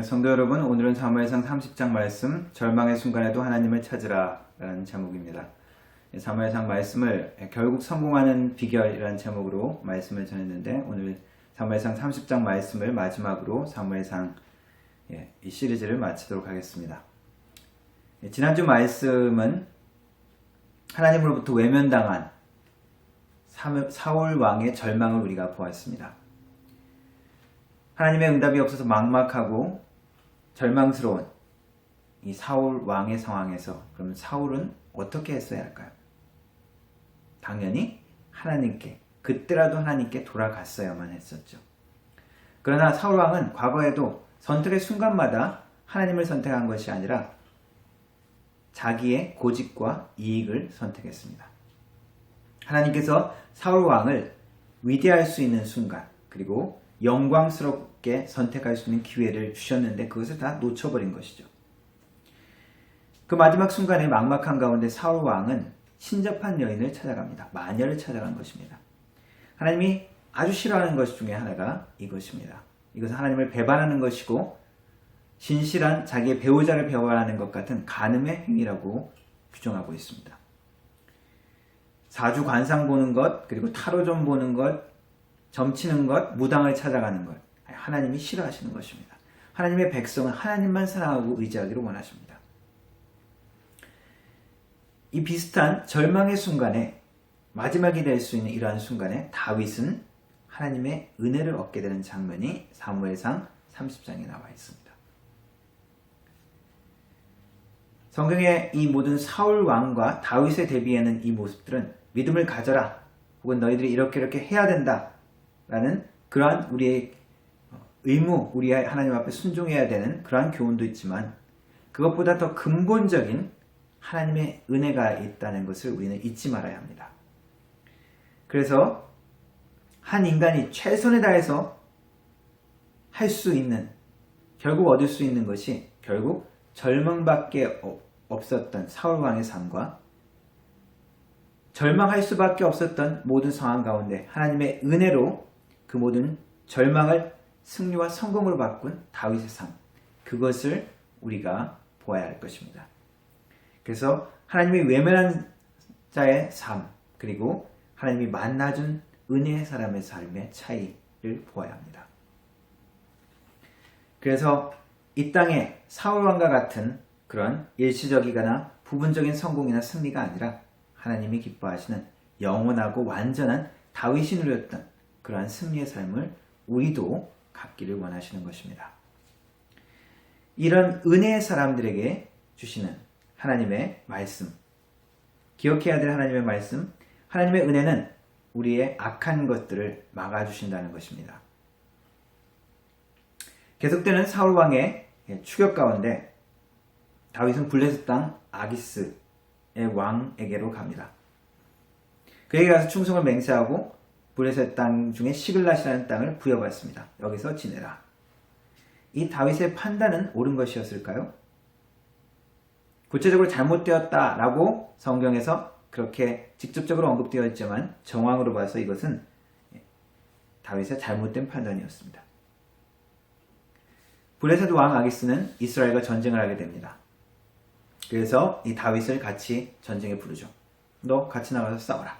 성도 여러분, 오늘은 사무엘상 30장 말씀 절망의 순간에도 하나님을 찾으라 라는 제목입니다. 사무엘상 말씀을 결국 성공하는 비결이라는 제목으로 말씀을 전했는데, 오늘 사무엘상 30장 말씀을 마지막으로 사무엘상 이 시리즈를 마치도록 하겠습니다. 지난주 말씀은 하나님으로부터 외면당한 사울 왕의 절망을 우리가 보았습니다. 하나님의 응답이 없어서 막막하고 절망스러운 이 사울 왕의 상황에서 그럼 사울은 어떻게 했어야 할까요? 당연히 하나님께, 그때라도 하나님께 돌아갔어야만 했었죠. 그러나 사울 왕은 과거에도 선택의 순간마다 하나님을 선택한 것이 아니라 자기의 고집과 이익을 선택했습니다. 하나님께서 사울 왕을 위대할 수 있는 순간, 그리고 영광스럽게 선택할 수 있는 기회를 주셨는데 그것을 다 놓쳐버린 것이죠. 그 마지막 순간에 막막한 가운데 사울 왕은 신접한 여인을 찾아갑니다. 마녀를 찾아간 것입니다. 하나님이 아주 싫어하는 것 중에 하나가 이것입니다. 이것은 하나님을 배반하는 것이고 진실한 자기의 배우자를 배반하는 것 같은 간음의 행위라고 규정하고 있습니다. 사주 관상 보는 것, 그리고 타로점 보는 것, 점치는 것, 무당을 찾아가는 것, 하나님이 싫어하시는 것입니다. 하나님의 백성은 하나님만 사랑하고 의지하기를 원하십니다. 이 비슷한 절망의 순간에, 마지막이 될 수 있는 이러한 순간에 다윗은 하나님의 은혜를 얻게 되는 장면이 사무엘상 30장에 나와 있습니다. 성경의 이 모든 사울 왕과 다윗에 대비하는 이 모습들은 믿음을 가져라, 혹은 너희들이 이렇게 해야 된다 라는 그러한 우리의 의무, 우리의 하나님 앞에 순종해야 되는 그러한 교훈도 있지만, 그것보다 더 근본적인 하나님의 은혜가 있다는 것을 우리는 잊지 말아야 합니다. 그래서 한 인간이 최선을 다해서 할 수 있는, 결국 얻을 수 있는 것이 결국 절망밖에 없었던 사울 왕의 삶과 절망할 수밖에 없었던 모든 상황 가운데 하나님의 은혜로 그 모든 절망을 승리와 성공으로 바꾼 다윗의 삶, 그것을 우리가 보아야 할 것입니다. 그래서 하나님이 외면한 자의 삶, 그리고 하나님이 만나준 은혜의 사람의 삶의 차이를 보아야 합니다. 그래서 이 땅에 사울왕과 같은 그런 일시적이거나 부분적인 성공이나 승리가 아니라 하나님이 기뻐하시는 영원하고 완전한 다윗이 누렸던 그러한 승리의 삶을 우리도 갖기를 원하시는 것입니다. 이런 은혜의 사람들에게 주시는 하나님의 말씀, 기억해야 될 하나님의 말씀, 하나님의 은혜는 우리의 악한 것들을 막아주신다는 것입니다. 계속되는 사울 왕의 추격 가운데 다윗은 블레셋 땅 아기스의 왕에게로 갑니다. 그에게 가서 충성을 맹세하고 블레셋 땅 중에 시글랏이라는 땅을 부여받습니다. 여기서 지내라. 이 다윗의 판단은 옳은 것이었을까요? 구체적으로 잘못되었다라고 성경에서 그렇게 직접적으로 언급되어 있지만 정황으로 봐서 이것은 다윗의 잘못된 판단이었습니다. 블레셋 왕 아기스는 이스라엘과 전쟁을 하게 됩니다. 그래서 이 다윗을 같이 전쟁에 부르죠. 너 같이 나가서 싸워라.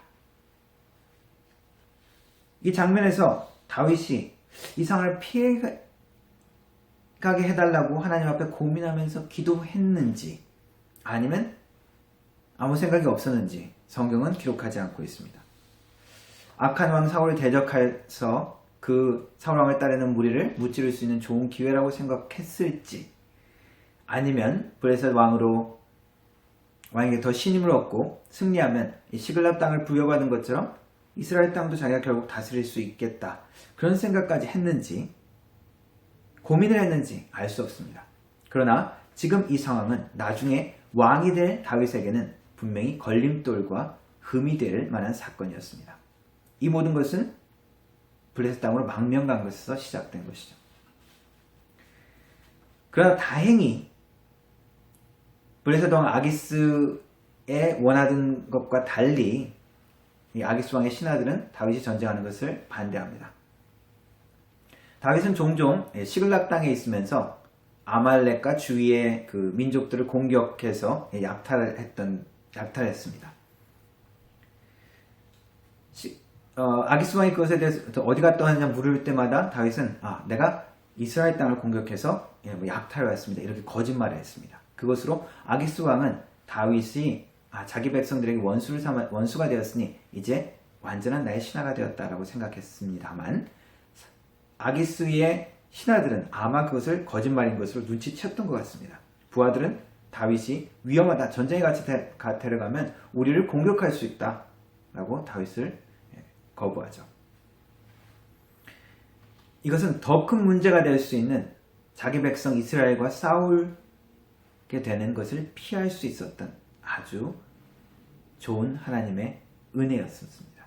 이 장면에서 다윗이 이 상황을 피해가게 해달라고 하나님 앞에 고민하면서 기도했는지, 아니면 아무 생각이 없었는지 성경은 기록하지 않고 있습니다. 악한 왕 사울을 대적해서 그 사울 왕을 따르는 무리를 무찌를 수 있는 좋은 기회라고 생각했을지, 아니면 블레셋 왕에게 더 신임을 얻고 승리하면 이 시글랏 땅을 부여받은 것처럼 이스라엘 땅도 자기가 결국 다스릴 수 있겠다, 그런 생각까지 했는지, 고민을 했는지 알 수 없습니다. 그러나 지금 이 상황은 나중에 왕이 될 다윗에게는 분명히 걸림돌과 흠이 될 만한 사건이었습니다. 이 모든 것은 블레셋 땅으로 망명 간 것에서 시작된 것이죠. 그러나 다행히 블레셋 왕 아기스의 원하던 것과 달리 이 아기스 왕의 신하들은 다윗이 전쟁하는 것을 반대합니다. 다윗은 종종 시글락 땅에 있으면서 아말렉과 주위의 그 민족들을 공격해서 약탈했습니다. 아기스 왕이 그것에 대해서 어디 갔다 왔느냐 물을 때마다 다윗은 내가 이스라엘 땅을 공격해서 약탈해 왔습니다. 이렇게 거짓말을 했습니다. 그것으로 아기스 왕은 다윗이 자기 백성들에게 원수가 되었으니 이제 완전한 나의 신하가 되었다라고 생각했습니다만 아기스의 신하들은 아마 그것을 거짓말인 것으로 눈치챘던 것 같습니다. 부하들은 다윗이 위험하다, 전쟁에 같이 데려가면 우리를 공격할 수 있다 라고 다윗을 거부하죠. 이것은 더 큰 문제가 될 수 있는 자기 백성 이스라엘과 싸우게 되는 것을 피할 수 있었던 아주 좋은 하나님의 은혜였습니다.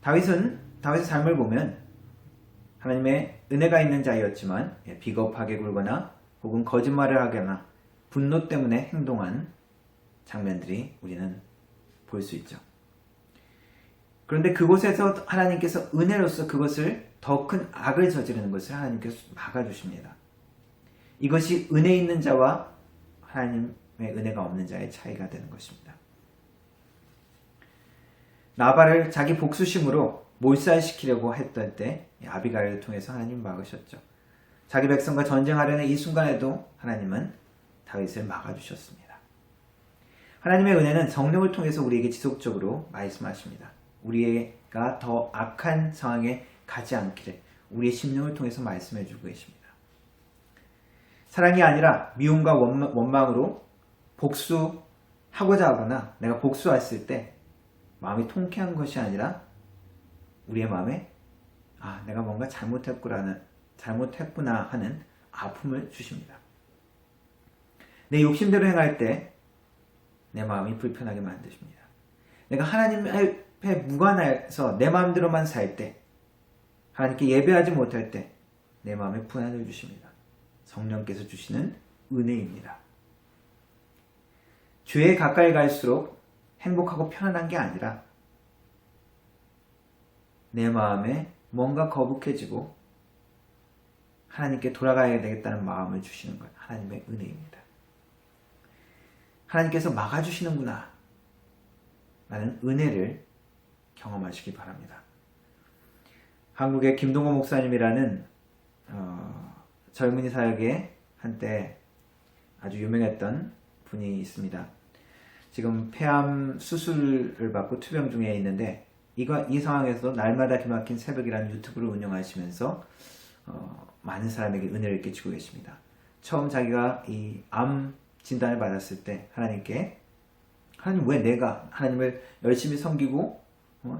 다윗의 삶을 보면 하나님의 은혜가 있는 자였지만 비겁하게 굴거나 혹은 거짓말을 하거나 분노 때문에 행동한 장면들이 우리는 볼 수 있죠. 그런데 그곳에서 하나님께서 은혜로서 그것을 더 큰 악을 저지르는 것을 하나님께서 막아주십니다. 이것이 은혜 있는 자와 하나님의 은혜가 없는 자의 차이가 되는 것입니다. 나발을 자기 복수심으로 몰살시키려고 했던 때 아비가일을 통해서 하나님 막으셨죠. 자기 백성과 전쟁하려는 이 순간에도 하나님은 다윗을 막아주셨습니다. 하나님의 은혜는 성령을 통해서 우리에게 지속적으로 말씀하십니다. 우리가 더 악한 상황에 가지 않기를 우리의 심령을 통해서 말씀해 주고 계십니다. 사랑이 아니라 미움과 원망으로 복수하고자 하거나 내가 복수했을 때 마음이 통쾌한 것이 아니라 우리의 마음에 내가 뭔가 잘못했구나 하는 아픔을 주십니다. 내 욕심대로 행할 때 내 마음이 불편하게 만드십니다. 내가 하나님 앞에 무관해서 내 마음대로만 살 때, 하나님께 예배하지 못할 때 내 마음에 분한을 주십니다. 성령께서 주시는 은혜입니다. 주에 가까이 갈수록 행복하고 편안한 게 아니라 내 마음에 뭔가 거북해지고 하나님께 돌아가야 되겠다는 마음을 주시는 것, 하나님의 은혜입니다. 하나님께서 막아주시는구나 라는 은혜를 경험하시기 바랍니다. 한국의 김동호 목사님이라는 젊은이 사역에 한때 아주 유명했던 분이 있습니다. 지금 폐암 수술을 받고 투병 중에 있는데 이 상황에서 날마다 기막힌 새벽이라는 유튜브를 운영하시면서 많은 사람에게 은혜를 끼치고 계십니다. 처음 자기가 이 암 진단을 받았을 때 하나님 왜 내가 하나님을 열심히 섬기고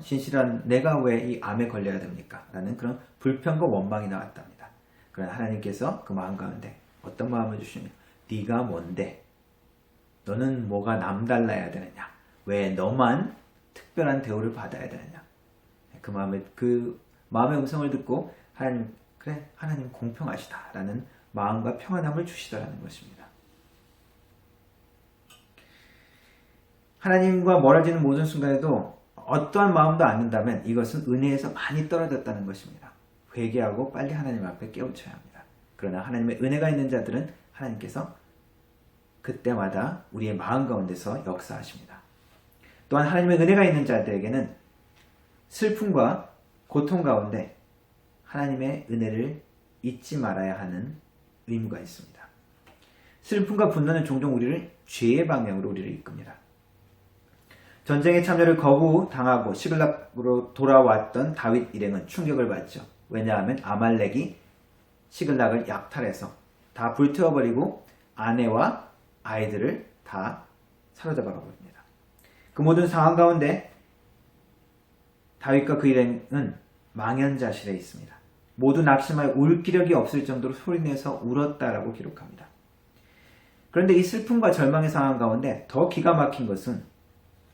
신실한 내가 왜 이 암에 걸려야 됩니까? 라는 그런 불평과 원망이 나왔답니다. 그러나 하나님께서 그 마음 가운데 어떤 마음을 주시냐? 네가 뭔데? 너는 뭐가 남달라야 되느냐? 왜 너만 특별한 대우를 받아야 되느냐? 그 마음의 음성을 듣고 하나님 공평하시다 라는 마음과 평안함을 주시더라는 것입니다. 하나님과 멀어지는 모든 순간에도 어떠한 마음도 않는다면 이것은 은혜에서 많이 떨어졌다는 것입니다. 회개하고 빨리 하나님 앞에 깨우쳐야 합니다. 그러나 하나님의 은혜가 있는 자들은 하나님께서 그때마다 우리의 마음 가운데서 역사하십니다. 또한 하나님의 은혜가 있는 자들에게는 슬픔과 고통 가운데 하나님의 은혜를 잊지 말아야 하는 의무가 있습니다. 슬픔과 분노는 종종 우리를 죄의 방향으로 우리를 이끕니다. 전쟁에 참여를 거부당하고 시글락으로 돌아왔던 다윗 일행은 충격을 받죠. 왜냐하면 아말렉이 시글락을 약탈해서 다 불태워버리고 아내와 아이들을 다 사로잡아 버립니다. 그 모든 상황 가운데 다윗과 그 일행은 망연자실해 있습니다. 모두 낙심하여 울 기력이 없을 정도로 소리내서 울었다라고 기록합니다. 그런데 이 슬픔과 절망의 상황 가운데 더 기가 막힌 것은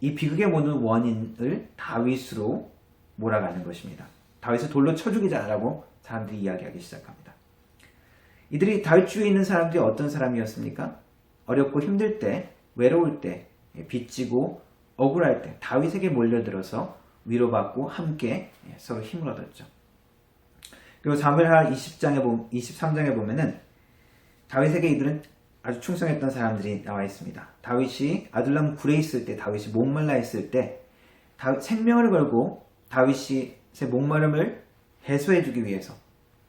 이 비극의 모든 원인을 다윗으로 몰아가는 것입니다. 다윗을 돌로 쳐 죽이자라고 사람들이 이야기하기 시작합니다. 이들이 다윗 주위에 있는 사람들이 어떤 사람이었습니까? 어렵고 힘들 때, 외로울 때, 빚지고 억울할 때 다윗에게 몰려들어서 위로받고 함께 서로 힘을 얻었죠. 그리고 사무엘하 23장에 보면은 다윗에게 이들은 아주 충성했던 사람들이 나와 있습니다. 다윗이 아둘람 굴에 있을 때, 다윗이 목말라 있을 때 생명을 걸고 다윗의 목마름을 해소해주기 위해서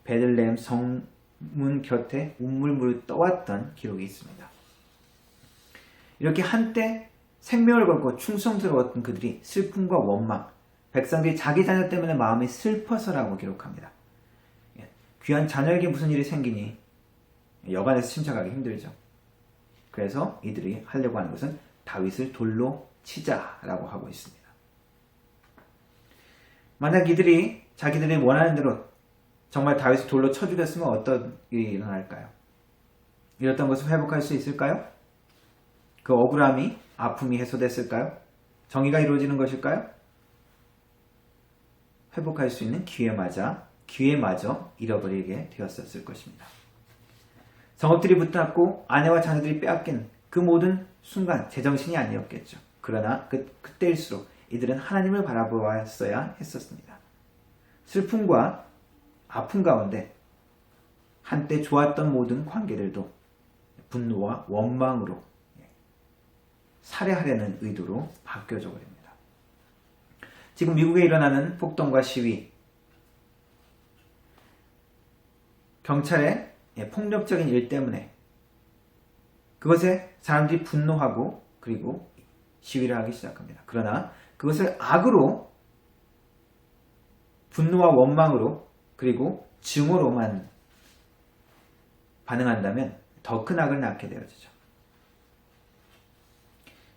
베들레헴 성문 곁에 우물물을 떠왔던 기록이 있습니다. 이렇게 한때 생명을 걸고 충성스러웠던 그들이 슬픔과 원망, 백성들이 자기 자녀 때문에 마음이 슬퍼서라고 기록합니다. 귀한 자녀에게 무슨 일이 생기니 여간에서 침착하기 힘들죠. 그래서 이들이 하려고 하는 것은 다윗을 돌로 치자라고 하고 있습니다. 만약 이들이 자기들이 원하는 대로 정말 다윗을 돌로 쳐 죽였으면 어떤 일이 일어날까요? 이랬던 것을 회복할 수 있을까요? 그 억울함이, 아픔이 해소됐을까요? 정의가 이루어지는 것일까요? 회복할 수 있는 기회마저 잃어버리게 되었었을 것입니다. 성읍들이 붙잡고 아내와 자녀들이 빼앗긴 그 모든 순간 제정신이 아니었겠죠. 그러나 그때일수록 이들은 하나님을 바라보았어야 했었습니다. 슬픔과 아픔 가운데 한때 좋았던 모든 관계들도 분노와 원망으로 살해하려는 의도로 바뀌어져 버립니다. 지금 미국에 일어나는 폭동과 시위, 경찰의 폭력적인 일 때문에 그것에 사람들이 분노하고 그리고 시위를 하기 시작합니다. 그러나 그것을 악으로 분노와 원망으로 그리고 증오로만 반응한다면 더 큰 악을 낳게 되어지죠.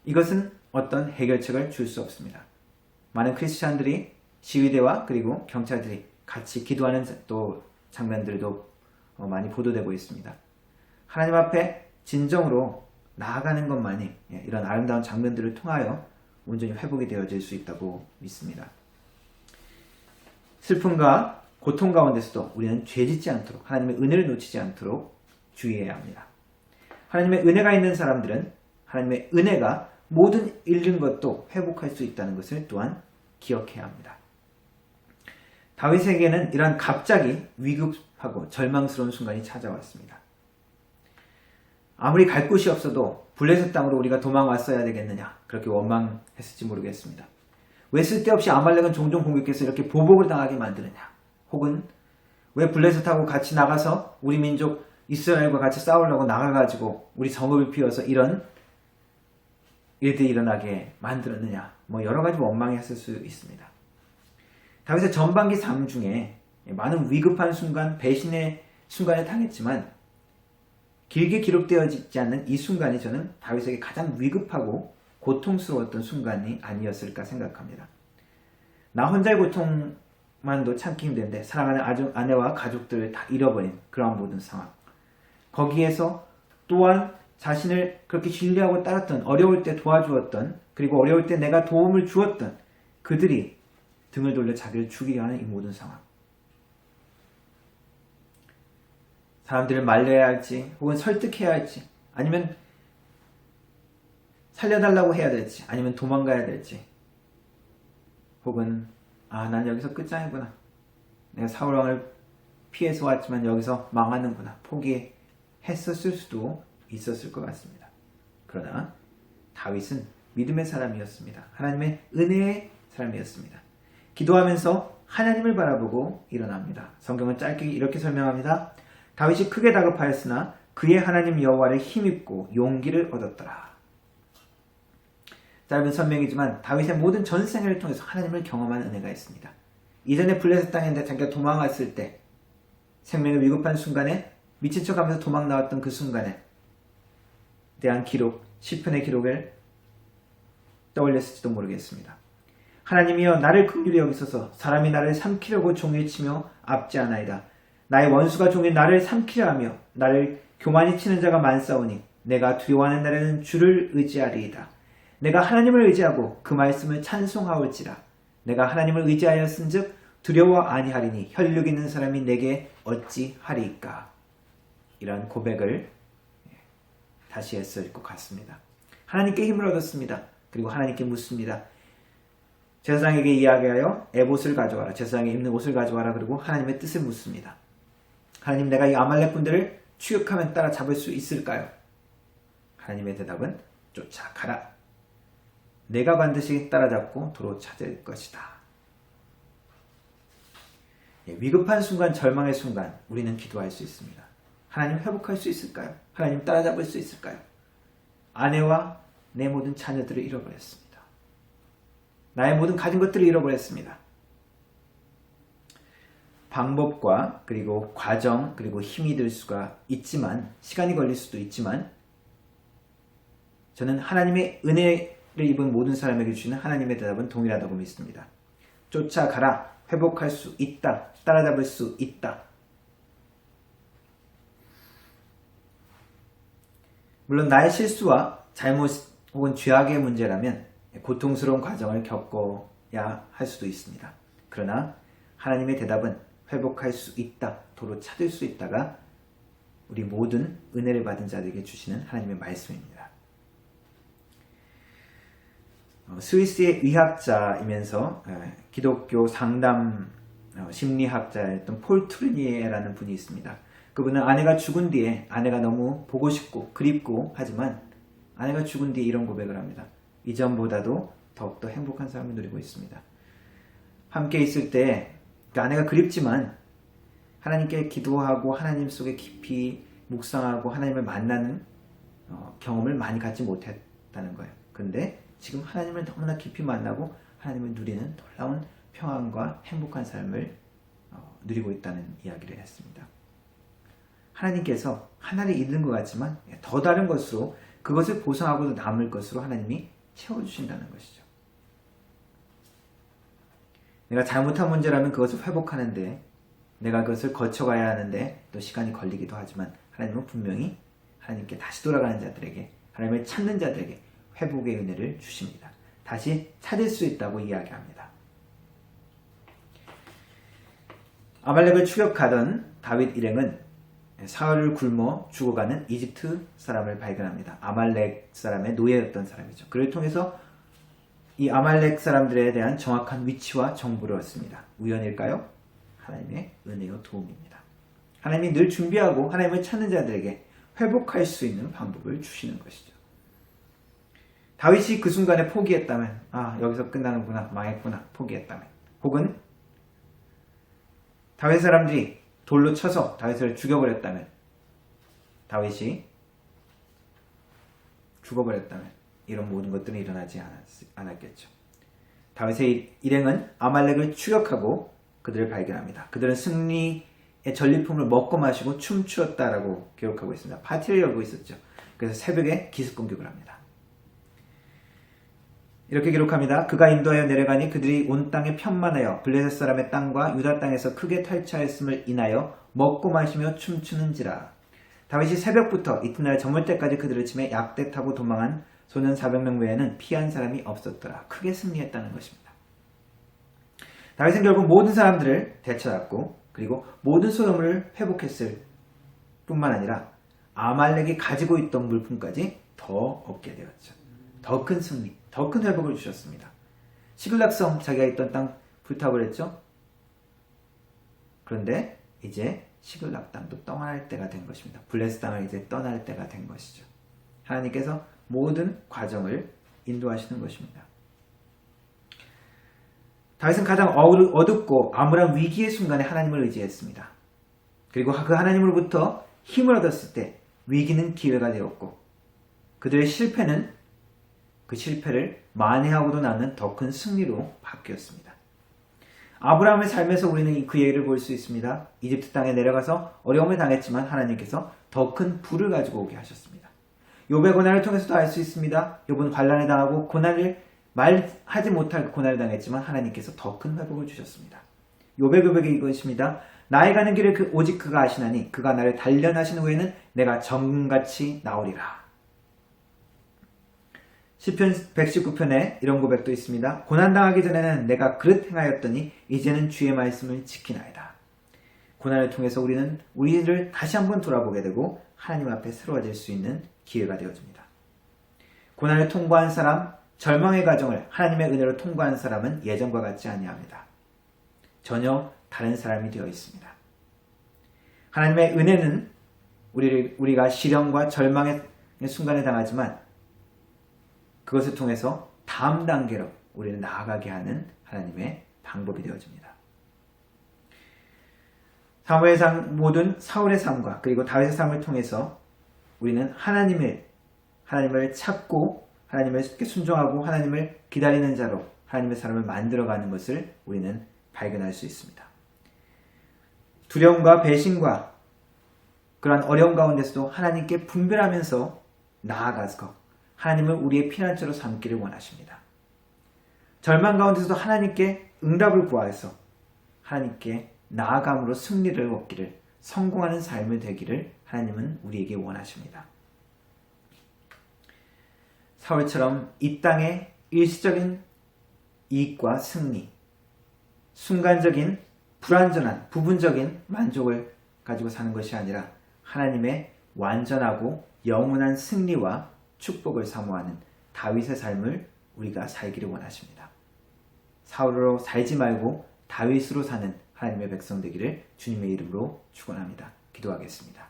이것은 어떤 해결책을 줄 수 없습니다. 많은 크리스찬들이 시위대와 그리고 경찰들이 같이 기도하는 또 장면들도 많이 보도되고 있습니다. 하나님 앞에 진정으로 나아가는 것만이 이런 아름다운 장면들을 통하여 온전히 회복이 되어질 수 있다고 믿습니다. 슬픔과 고통 가운데서도 우리는 죄짓지 않도록 하나님의 은혜를 놓치지 않도록 주의해야 합니다. 하나님의 은혜가 있는 사람들은 하나님의 은혜가 모든 잃는 것도 회복할 수 있다는 것을 또한 기억해야 합니다. 다윗에게는 이러한 갑자기 위급하고 절망스러운 순간이 찾아왔습니다. 아무리 갈 곳이 없어도 블레셋 땅으로 우리가 도망왔어야 되겠느냐 그렇게 원망했을지 모르겠습니다. 왜 쓸데없이 아말렉은 종종 공격해서 이렇게 보복을 당하게 만드느냐, 혹은 왜 블레셋하고 같이 나가서 우리 민족 이스라엘과 같이 싸우려고 나가가지고 우리 성읍을 피워서 이런 일들이 일어나게 만들었느냐, 여러 가지 원망했을 수 있습니다. 다윗의 전반기 삶 중에 많은 위급한 순간, 배신의 순간에 당했지만 길게 기록되어지지 않는 이 순간이 저는 다윗에게 가장 위급하고 고통스러웠던 순간이 아니었을까 생각합니다. 나 혼자의 고통만도 참기 힘든데 사랑하는 아내와 가족들을 다 잃어버린 그런 모든 상황, 거기에서 또한 자신을 그렇게 신뢰하고 따랐던, 어려울 때 도와주었던, 그리고 어려울 때 내가 도움을 주었던 그들이 등을 돌려 자기를 죽이려 하는 이 모든 상황, 사람들을 말려야 할지 혹은 설득해야 할지, 아니면 살려달라고 해야 될지, 아니면 도망가야 될지, 혹은 난 여기서 끝장이구나, 내가 사울왕을 피해서 왔지만 여기서 망하는구나, 포기했었을 수도 있었을 것 같습니다. 그러나 다윗은 믿음의 사람이었습니다. 하나님의 은혜의 사람이었습니다. 기도하면서 하나님을 바라보고 일어납니다. 성경은 짧게 이렇게 설명합니다. 다윗이 크게 다급하였으나 그의 하나님 여호와를 힘입고 용기를 얻었더라. 짧은 설명이지만 다윗의 모든 전생애를 통해서 하나님을 경험한 은혜가 있습니다. 이전에 블레셋 땅인데 자기가 도망왔을 때 생명의 위급한 순간에 미친 척하면서 도망 나왔던 그 순간에 대한 기록, 시편의 기록을 떠올렸을지도 모르겠습니다. 하나님이여 나를 긍휼히 여기소서. 사람이 나를 삼키려고 종일 치며 압제하나이다. 나의 원수가 종일 나를 삼키려 하며 나를 교만히 치는 자가 많사오니 내가 두려워하는 날에는 주를 의지하리이다. 내가 하나님을 의지하고 그 말씀을 찬송하올지라. 내가 하나님을 의지하였은즉 두려워 아니하리니 혈육 있는 사람이 내게 어찌하리이까. 이런 고백을 다시 했을 것 같습니다. 하나님께 힘을 얻었습니다. 그리고 하나님께 묻습니다. 제사장에게 이야기하여 에봇을 가져와라. 제사장이 입는 옷을 가져와라. 그리고 하나님의 뜻을 묻습니다. 하나님, 내가 이 아말렉 군대를 추격하면 따라잡을 수 있을까요? 하나님의 대답은 쫓아가라. 내가 반드시 따라잡고 도로 찾을 것이다. 위급한 순간, 절망의 순간 우리는 기도할 수 있습니다. 하나님, 회복할 수 있을까요? 하나님, 따라잡을 수 있을까요? 아내와 내 모든 자녀들을 잃어버렸습니다. 나의 모든 가진 것들을 잃어버렸습니다. 방법과 그리고 과정 그리고 힘이 들 수가 있지만, 시간이 걸릴 수도 있지만, 저는 하나님의 은혜를 입은 모든 사람에게 주시는 하나님의 대답은 동일하다고 믿습니다. 쫓아가라. 회복할 수 있다. 따라잡을 수 있다. 물론 나의 실수와 잘못 혹은 죄악의 문제라면 고통스러운 과정을 겪어야 할 수도 있습니다. 그러나 하나님의 대답은 회복할 수 있다, 도로 찾을 수 있다가 우리 모든 은혜를 받은 자들에게 주시는 하나님의 말씀입니다. 스위스의 의학자이면서 기독교 상담 심리학자였던 폴 트루니에라는 분이 있습니다. 그분은 아내가 죽은 뒤에 아내가 너무 보고 싶고 그립고 하지만 아내가 죽은 뒤에 이런 고백을 합니다. 이전보다도 더욱더 행복한 삶을 누리고 있습니다. 함께 있을 때 그 아내가 그립지만 하나님께 기도하고 하나님 속에 깊이 묵상하고 하나님을 만나는 경험을 많이 갖지 못했다는 거예요. 그런데 지금 하나님을 너무나 깊이 만나고 하나님을 누리는 놀라운 평안과 행복한 삶을 누리고 있다는 이야기를 했습니다. 하나님께서 하나를 잃는 것 같지만 더 다른 것으로 그것을 보상하고도 남을 것으로 하나님이 채워주신다는 것이죠. 내가 잘못한 문제라면 그것을 회복하는데 내가 그것을 거쳐가야 하는데 또 시간이 걸리기도 하지만 하나님은 분명히 하나님께 다시 돌아가는 자들에게, 하나님을 찾는 자들에게 회복의 은혜를 주십니다. 다시 찾을 수 있다고 이야기합니다. 아말렉을 추격하던 다윗 일행은 사흘을 굶어 죽어가는 이집트 사람을 발견합니다. 아말렉 사람의 노예였던 사람이죠. 그를 통해서 이 아말렉 사람들에 대한 정확한 위치와 정보를 얻습니다. 우연일까요? 하나님의 은혜와 도움입니다. 하나님이 늘 준비하고 하나님을 찾는 자들에게 회복할 수 있는 방법을 주시는 것이죠. 다윗이 그 순간에 포기했다면, 여기서 끝나는구나, 망했구나, 포기했다면, 혹은 다윗 사람들이 돌로 쳐서 다윗을 죽여버렸다면, 다윗이 죽어버렸다면 이런 모든 것들은 일어나지 않았겠죠. 다윗의 일행은 아말렉을 추격하고 그들을 발견합니다. 그들은 승리의 전리품을 먹고 마시고 춤추었다라고 기록하고 있습니다. 파티를 열고 있었죠. 그래서 새벽에 기습 공격을 합니다. 이렇게 기록합니다. 그가 인도하여 내려가니 그들이 온 땅에 편만하여 블레셋 사람의 땅과 유다 땅에서 크게 탈취하였음을 인하여 먹고 마시며 춤추는지라. 다윗이 새벽부터 이튿날 저물 때까지 그들을 치매 약대 타고 도망한 소년 400명 외에는 피한 사람이 없었더라. 크게 승리했다는 것입니다. 다윗은 결국 모든 사람들을 되찾았고 그리고 모든 소유물을 회복했을 뿐만 아니라 아말렉이 가지고 있던 물품까지 더 얻게 되었죠. 더 큰 승리, 더 큰 회복을 주셨습니다. 시글락성, 자기가 있던 땅 불타버렸죠. 그런데 이제 시글락 땅도 떠날 때가 된 것입니다. 블레스 땅을 이제 떠날 때가 된 것이죠. 하나님께서 모든 과정을 인도하시는 것입니다. 다윗은 가장 어둡고 암울한 위기의 순간에 하나님을 의지했습니다. 그리고 그 하나님으로부터 힘을 얻었을 때 위기는 기회가 되었고 그들의 실패는 그 실패를 만회하고도 남는 더 큰 승리로 바뀌었습니다. 아브라함의 삶에서 우리는 그 예를 볼 수 있습니다. 이집트 땅에 내려가서 어려움을 당했지만 하나님께서 더 큰 부를 가지고 오게 하셨습니다. 욥의 고난을 통해서도 알 수 있습니다. 욥은 환난을 당하고 고난을 말하지 못할 고난을 당했지만 하나님께서 더 큰 회복을 주셨습니다. 욥의 고백이 이것입니다. 나의 가는 길을 오직 그가 아시나니 그가 나를 단련하신 후에는 내가 정금같이 나오리라. 시편 119편에 이런 고백도 있습니다. 고난당하기 전에는 내가 그릇 행하였더니 이제는 주의 말씀을 지키나이다. 고난을 통해서 우리는 우리를 다시 한번 돌아보게 되고 하나님 앞에 새로워질 수 있는 기회가 되어집니다. 고난을 통과한 사람, 절망의 과정을 하나님의 은혜로 통과한 사람은 예전과 같지 아니합니다. 전혀 다른 사람이 되어 있습니다. 하나님의 은혜는 우리가 시련과 절망의 순간에 당하지만 그것을 통해서 다음 단계로 우리는 나아가게 하는 하나님의 방법이 되어집니다. 사무엘상 모든 사울의 삶과 그리고 다윗의 삶을 통해서 우리는 하나님을 찾고 하나님을 순종하고 하나님을 기다리는 자로 하나님의 사람을 만들어가는 것을 우리는 발견할 수 있습니다. 두려움과 배신과 그러한 어려움 가운데서도 하나님께 분별하면서 나아가서 하나님을 우리의 피난처로 삼기를 원하십니다. 절망 가운데서도 하나님께 응답을 구하여서 하나님께 나아감으로 승리를 얻기를, 성공하는 삶이 되기를 하나님은 우리에게 원하십니다. 사울처럼 이 땅의 일시적인 이익과 승리, 순간적인 불완전한 부분적인 만족을 가지고 사는 것이 아니라 하나님의 완전하고 영원한 승리와 축복을 사모하는 다윗의 삶을 우리가 살기를 원하십니다. 사울로 살지 말고 다윗으로 사는 하나님의 백성 되기를 주님의 이름으로 축원합니다. 기도하겠습니다.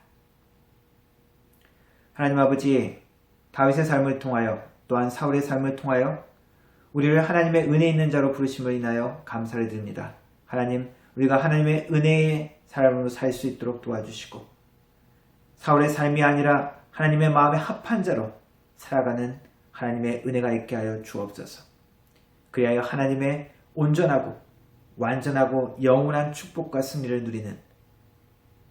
하나님 아버지, 다윗의 삶을 통하여 또한 사울의 삶을 통하여 우리를 하나님의 은혜 있는 자로 부르심을 인하여 감사를 드립니다. 하나님, 우리가 하나님의 은혜의 삶으로 살 수 있도록 도와주시고 사울의 삶이 아니라 하나님의 마음에 합한 자로 살아가는 하나님의 은혜가 있게 하여 주옵소서. 그리하여 하나님의 온전하고 완전하고 영원한 축복과 승리를 누리는,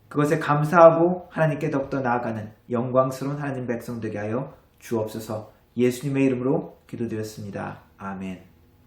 그것에 감사하고 하나님께 더욱더 나아가는 영광스러운 하나님 백성 되게 하여 주옵소서. 예수님의 이름으로 기도드렸습니다. 아멘.